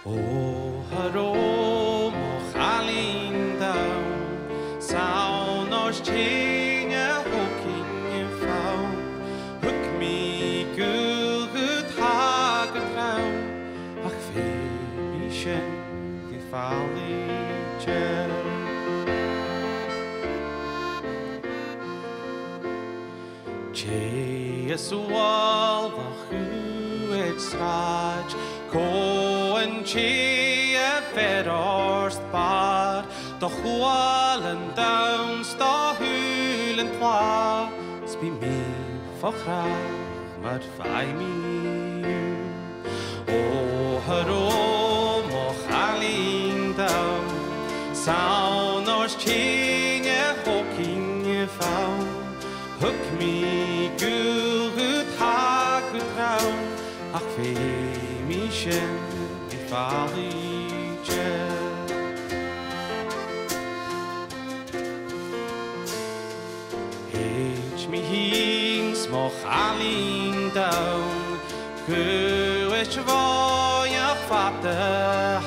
O haro mo chalín down, sound os tinha hooking found, hook me good hag a drown, ach fe mi shen gefali cher. Jes wal who it's raj, Coen chi a verorst bar, doch wal and downs, da hul and twa, spi me for graag, maar fai me. O haro mo chalín down, sound os chinge hooking found, hook me good hag drown, ach fe mi shen gefali cher. H me hings mo chalín down, Gwech voi a fatte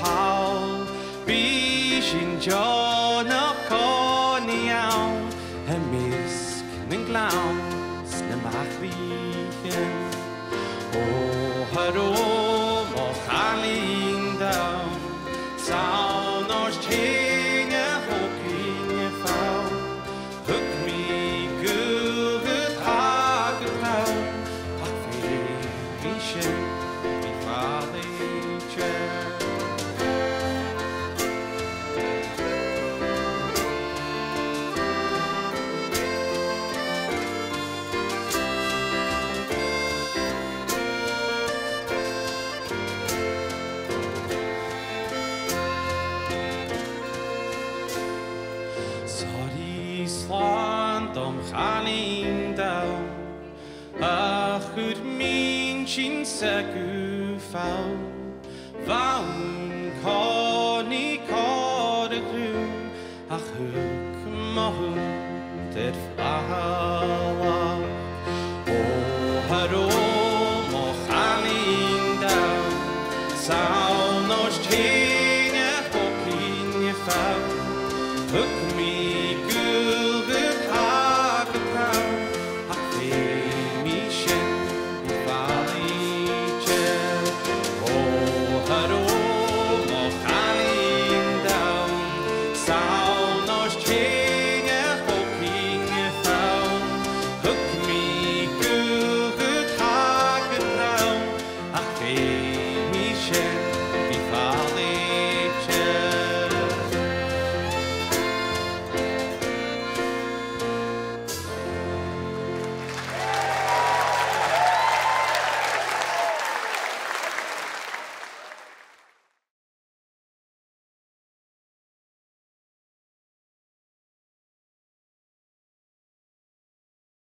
hawl, Bishin John a coni awn, a misk ning glowns na machlichen. O haro mo chalín down, sound os chinge hooking found, hook me good hag drown, ach fe mi shen gefali cher. Sorry slant om chalín down, ach goed min shin segu foul, vaun coni cod a gloom, ach hook mahun der fala. O haro